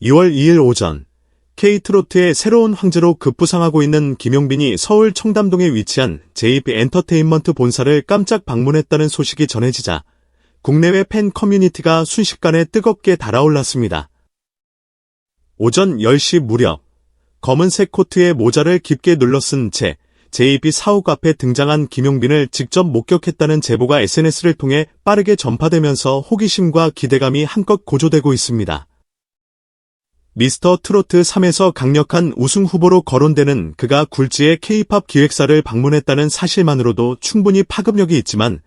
2월 2일 오전 K트로트의 새로운 황제로 급부상하고 있는 김용빈이 서울 청담동에 위치한 JP 엔터테인먼트 본사를 깜짝 방문했다는 소식이 전해지자 국내외 팬 커뮤니티가 순식간에 뜨겁게 달아올랐습니다. 오전 10시 무렵 검은색 코트에 모자를 깊게 눌러쓴 채 JP 사옥 앞에 등장한 김용빈을 직접 목격했다는 제보가 SNS를 통해 빠르게 전파되면서 호기심과 기대감이 한껏 고조되고 있습니다. 미스터 트로트 3에서 강력한 우승 후보로 거론되는 그가 굴지의 K-팝 기획사를 방문했다는 사실만으로도 충분히 파급력이 있지만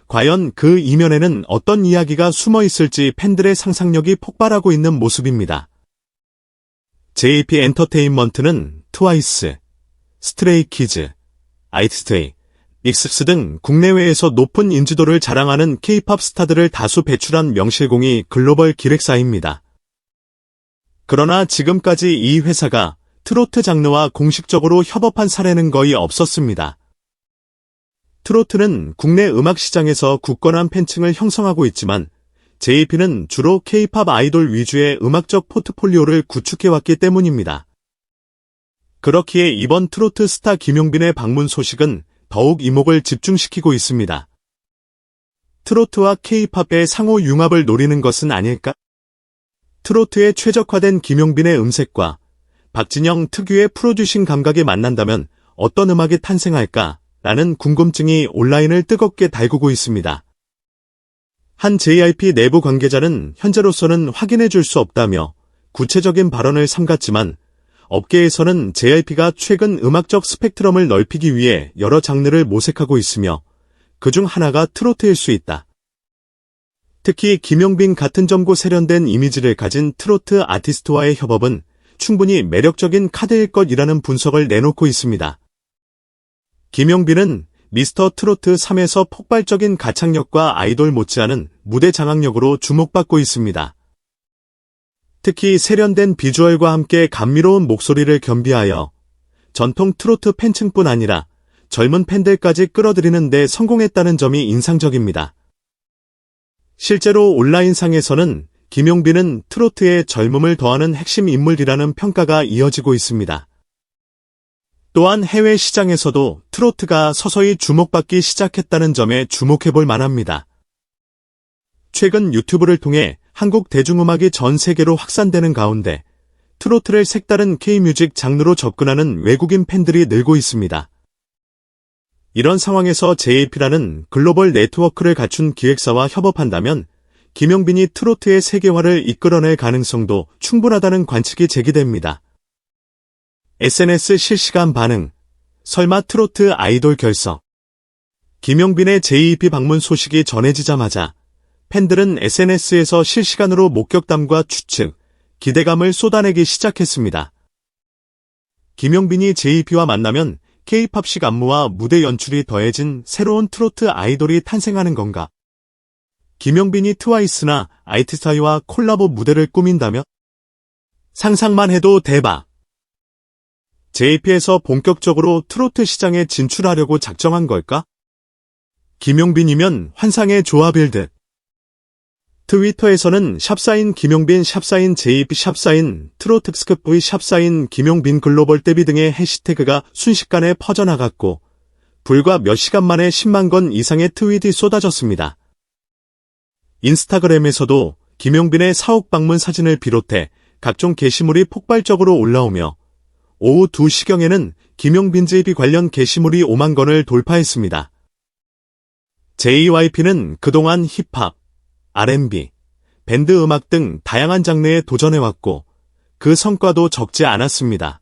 과연 그 이면에는 어떤 이야기가 숨어 있을지 팬들의 상상력이 폭발하고 있는 모습입니다. JP 엔터테인먼트는 트와이스, 스트레이키즈, 아이스테이, 믹스스 등 국내외에서 높은 인지도를 자랑하는 K-팝 스타들을 다수 배출한 명실공히 글로벌 기획사입니다. 그러나 지금까지 이 회사가 트로트 장르와 공식적으로 협업한 사례는 거의 없었습니다. 트로트는 국내 음악 시장에서 굳건한 팬층을 형성하고 있지만 JP는 주로 K-팝 아이돌 위주의 음악적 포트폴리오를 구축해왔기 때문입니다. 그렇기에 이번 트로트 스타 김용빈의 방문 소식은 더욱 이목을 집중시키고 있습니다. 트로트와 K-팝의 상호 융합을 노리는 것은 아닐까? 트로트에 최적화된 김용빈의 음색과 박진영 특유의 프로듀싱 감각이 만난다면 어떤 음악이 탄생할까? 라는 궁금증이 온라인을 뜨겁게 달구고 있습니다. 한 JYP 내부 관계자는 현재로서는 확인해 줄 수 없다며 구체적인 발언을 삼갔지만 업계에서는 JYP가 최근 음악적 스펙트럼을 넓히기 위해 여러 장르를 모색하고 있으며 그중 하나가 트로트일 수 있다. 특히 김용빈 같은 점고 세련된 이미지를 가진 트로트 아티스트와의 협업은 충분히 매력적인 카드일 것이라는 분석을 내놓고 있습니다. 김용빈은 미스터 트로트 3에서 폭발적인 가창력과 아이돌 못지않은 무대 장악력으로 주목받고 있습니다. 특히 세련된 비주얼과 함께 감미로운 목소리를 겸비하여 전통 트로트 팬층뿐 아니라 젊은 팬들까지 끌어들이는 데 성공했다는 점이 인상적입니다. 실제로 온라인상에서는 김용빈은 트로트에 젊음을 더하는 핵심 인물이라는 평가가 이어지고 있습니다. 또한 해외 시장에서도 트로트가 서서히 주목받기 시작했다는 점에 주목해볼 만합니다. 최근 유튜브를 통해 한국 대중음악이 전 세계로 확산되는 가운데 트로트를 색다른 K-뮤직 장르로 접근하는 외국인 팬들이 늘고 있습니다. 이런 상황에서 JYP라는 글로벌 네트워크를 갖춘 기획사와 협업한다면 김용빈이 트로트의 세계화를 이끌어낼 가능성도 충분하다는 관측이 제기됩니다. SNS 실시간 반응, 설마 트로트 아이돌 결석. 김용빈의 JYP 방문 소식이 전해지자마자 팬들은 SNS에서 실시간으로 목격담과 추측, 기대감을 쏟아내기 시작했습니다. 김용빈이 JYP와 만나면 K-팝식 안무와 무대 연출이 더해진 새로운 트로트 아이돌이 탄생하는 건가? 김용빈이 트와이스나 아이티스타이와 콜라보 무대를 꾸민다며? 상상만 해도 대박! JYP에서 본격적으로 트로트 시장에 진출하려고 작정한 걸까? 김용빈이면 환상의 조합일 듯. 트위터에서는 샵사인 김용빈 샵사인 JYP 샵사인 트로트 스크프 샵사인 김용빈 글로벌 데뷔 등의 해시태그가 순식간에 퍼져나갔고 불과 몇 시간 만에 10만 건 이상의 트윗이 쏟아졌습니다. 인스타그램에서도 김용빈의 사옥 방문 사진을 비롯해 각종 게시물이 폭발적으로 올라오며 오후 2시경에는 김용빈 JYP 관련 게시물이 5만 건을 돌파했습니다. JYP는 그동안 힙합, R&B, 밴드 음악 등 다양한 장르에 도전해왔고 그 성과도 적지 않았습니다.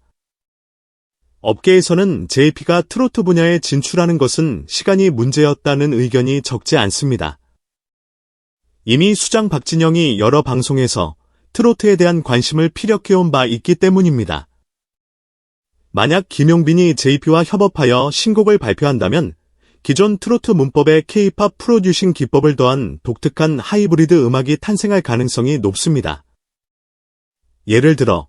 업계에서는 JYP가 트로트 분야에 진출하는 것은 시간이 문제였다는 의견이 적지 않습니다. 이미 수장 박진영이 여러 방송에서 트로트에 대한 관심을 피력해온 바 있기 때문입니다. 만약 김용빈이 JYP와 협업하여 신곡을 발표한다면 기존 트로트 문법에 K-팝 프로듀싱 기법을 더한 독특한 하이브리드 음악이 탄생할 가능성이 높습니다. 예를 들어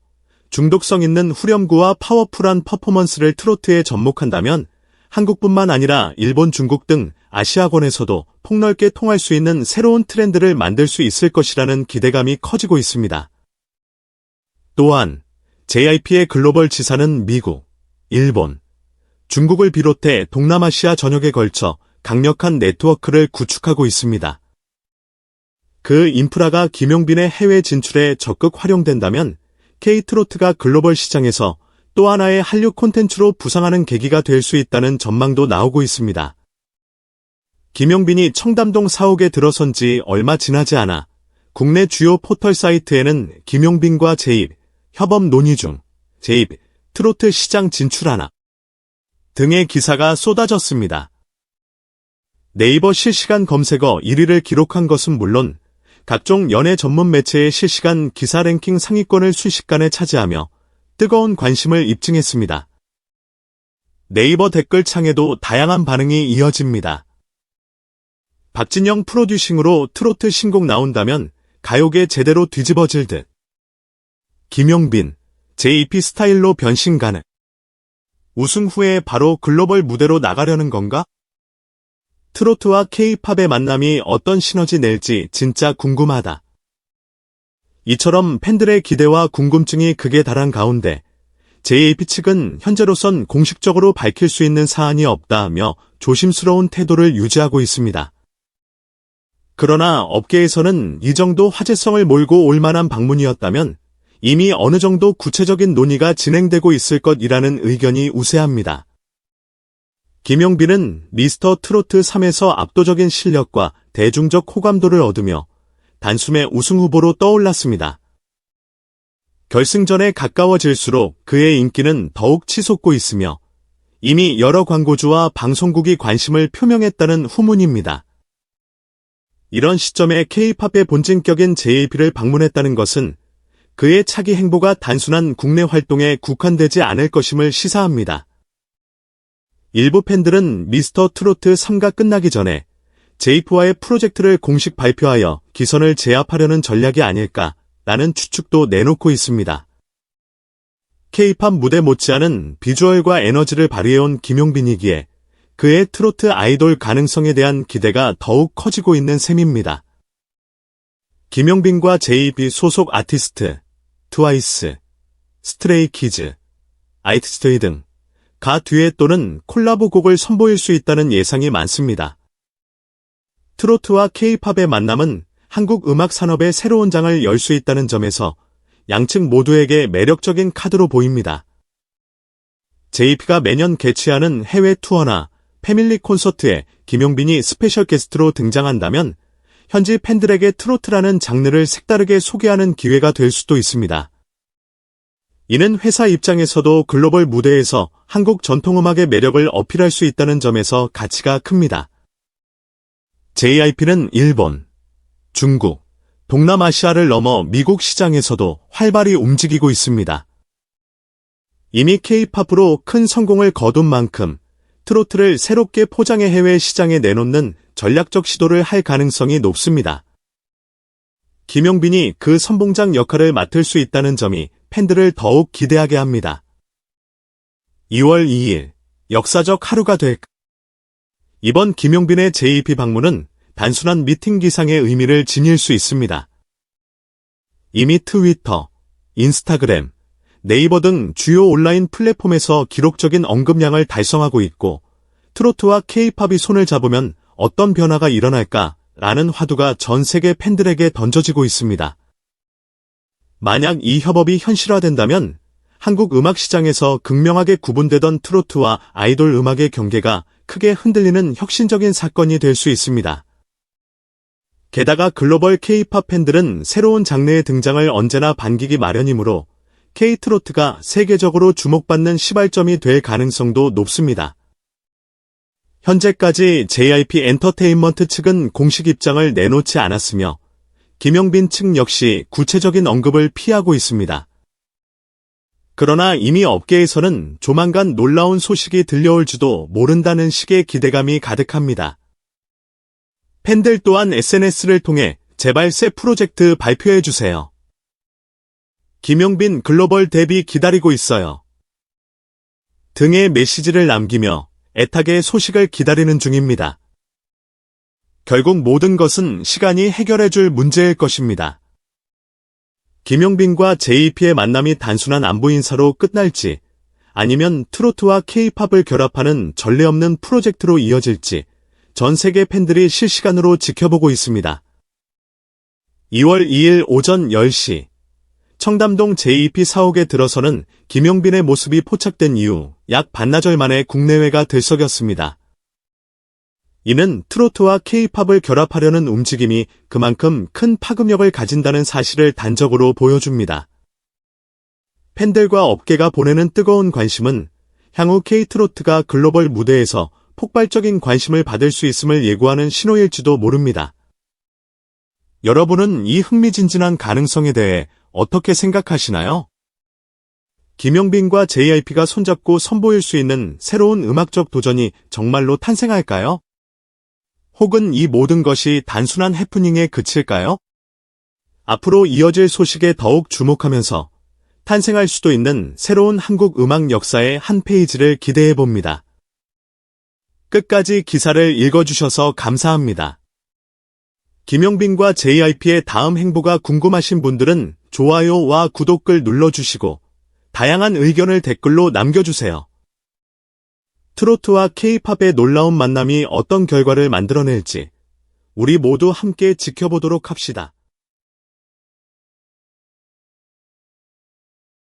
중독성 있는 후렴구와 파워풀한 퍼포먼스를 트로트에 접목한다면 한국뿐만 아니라 일본, 중국 등 아시아권에서도 폭넓게 통할 수 있는 새로운 트렌드를 만들 수 있을 것이라는 기대감이 커지고 있습니다. 또한 JYP의 글로벌 지사는 미국, 일본, 중국을 비롯해 동남아시아 전역에 걸쳐 강력한 네트워크를 구축하고 있습니다. 그 인프라가 김용빈의 해외 진출에 적극 활용된다면 K트로트가 글로벌 시장에서 또 하나의 한류 콘텐츠로 부상하는 계기가 될 수 있다는 전망도 나오고 있습니다. 김용빈이 청담동 사옥에 들어선 지 얼마 지나지 않아 국내 주요 포털 사이트에는 김용빈과 제입, 협업 논의 중, 제입, 트로트 시장 진출하나 등의 기사가 쏟아졌습니다. 네이버 실시간 검색어 1위를 기록한 것은 물론 각종 연예 전문 매체의 실시간 기사 랭킹 상위권을 순식간에 차지하며 뜨거운 관심을 입증했습니다. 네이버 댓글창에도 다양한 반응이 이어집니다. 박진영 프로듀싱으로 트로트 신곡 나온다면 가요계 제대로 뒤집어질 듯. 김용빈, JYP 스타일로 변신 가능. 우승 후에 바로 글로벌 무대로 나가려는 건가? 트로트와 K-팝의 만남이 어떤 시너지 낼지 진짜 궁금하다. 이처럼 팬들의 기대와 궁금증이 극에 달한 가운데 JYP 측은 현재로선 공식적으로 밝힐 수 있는 사안이 없다며 조심스러운 태도를 유지하고 있습니다. 그러나 업계에서는 이 정도 화제성을 몰고 올 만한 방문이었다면 이미 어느 정도 구체적인 논의가 진행되고 있을 것이라는 의견이 우세합니다. 김용빈은 미스터 트로트 3에서 압도적인 실력과 대중적 호감도를 얻으며 단숨에 우승 후보로 떠올랐습니다. 결승전에 가까워질수록 그의 인기는 더욱 치솟고 있으며 이미 여러 광고주와 방송국이 관심을 표명했다는 후문입니다. 이런 시점에 K-팝의 본진격인 JYP를 방문했다는 것은 그의 차기 행보가 단순한 국내 활동에 국한되지 않을 것임을 시사합니다. 일부 팬들은 미스터 트로트 3가 끝나기 전에 JYP와의 프로젝트를 공식 발표하여 기선을 제압하려는 전략이 아닐까라는 추측도 내놓고 있습니다. K-팝 무대 못지않은 비주얼과 에너지를 발휘해온 김용빈이기에 그의 트로트 아이돌 가능성에 대한 기대가 더욱 커지고 있는 셈입니다. 김용빈과 JYP 소속 아티스트, 트와이스, 스트레이키즈, 아이티스트이 등 가 듀엣 또는 콜라보 곡을 선보일 수 있다는 예상이 많습니다. 트로트와 K-팝의 만남은 한국 음악 산업의 새로운 장을 열 수 있다는 점에서 양측 모두에게 매력적인 카드로 보입니다. JYP가 매년 개최하는 해외 투어나 패밀리 콘서트에 김용빈이 스페셜 게스트로 등장한다면 현지 팬들에게 트로트라는 장르를 색다르게 소개하는 기회가 될 수도 있습니다. 이는 회사 입장에서도 글로벌 무대에서 한국 전통음악의 매력을 어필할 수 있다는 점에서 가치가 큽니다. JYP는 일본, 중국, 동남아시아를 넘어 미국 시장에서도 활발히 움직이고 있습니다. 이미 K-팝으로 큰 성공을 거둔 만큼 트로트를 새롭게 포장해 해외 시장에 내놓는 전략적 시도를 할 가능성이 높습니다. 김용빈이 그 선봉장 역할을 맡을 수 있다는 점이 팬들을 더욱 기대하게 합니다. 2월 2일, 역사적 하루가 될까? 이번 김용빈의 JYP 방문은 단순한 미팅 기상의 의미를 지닐 수 있습니다. 이미 트위터, 인스타그램, 네이버 등 주요 온라인 플랫폼에서 기록적인 언급량을 달성하고 있고 트로트와 K-팝이 손을 잡으면 어떤 변화가 일어날까라는 화두가 전 세계 팬들에게 던져지고 있습니다. 만약 이 협업이 현실화된다면 한국 음악 시장에서 극명하게 구분되던 트로트와 아이돌 음악의 경계가 크게 흔들리는 혁신적인 사건이 될 수 있습니다. 게다가 글로벌 K-팝 팬들은 새로운 장르의 등장을 언제나 반기기 마련이므로 K-트로트가 세계적으로 주목받는 시발점이 될 가능성도 높습니다. 현재까지 JYP 엔터테인먼트 측은 공식 입장을 내놓지 않았으며 김용빈 측 역시 구체적인 언급을 피하고 있습니다. 그러나 이미 업계에서는 조만간 놀라운 소식이 들려올지도 모른다는 식의 기대감이 가득합니다. 팬들 또한 SNS를 통해 제발 새 프로젝트 발표해주세요. 김용빈 글로벌 데뷔 기다리고 있어요. 등의 메시지를 남기며 애타게 소식을 기다리는 중입니다. 결국 모든 것은 시간이 해결해줄 문제일 것입니다. 김용빈과 JYP의 만남이 단순한 안부 인사로 끝날지, 아니면 트로트와 K-팝을 결합하는 전례 없는 프로젝트로 이어질지 전 세계 팬들이 실시간으로 지켜보고 있습니다. 2월 2일 오전 10시 청담동 JYP 사옥에 들어서는 김용빈의 모습이 포착된 이후 약 반나절 만에 국내외가 들썩였습니다. 이는 트로트와 K-팝을 결합하려는 움직임이 그만큼 큰 파급력을 가진다는 사실을 단적으로 보여줍니다. 팬들과 업계가 보내는 뜨거운 관심은 향후 K-트로트가 글로벌 무대에서 폭발적인 관심을 받을 수 있음을 예고하는 신호일지도 모릅니다. 여러분은 이 흥미진진한 가능성에 대해 어떻게 생각하시나요? 김용빈과 JYP가 손잡고 선보일 수 있는 새로운 음악적 도전이 정말로 탄생할까요? 혹은 이 모든 것이 단순한 해프닝에 그칠까요? 앞으로 이어질 소식에 더욱 주목하면서 탄생할 수도 있는 새로운 한국 음악 역사의 한 페이지를 기대해봅니다. 끝까지 기사를 읽어주셔서 감사합니다. 김용빈과 JYP의 다음 행보가 궁금하신 분들은 좋아요와 구독글 눌러주시고 다양한 의견을 댓글로 남겨주세요. 트로트와 K-팝의 놀라운 만남이 어떤 결과를 만들어낼지 우리 모두 함께 지켜보도록 합시다.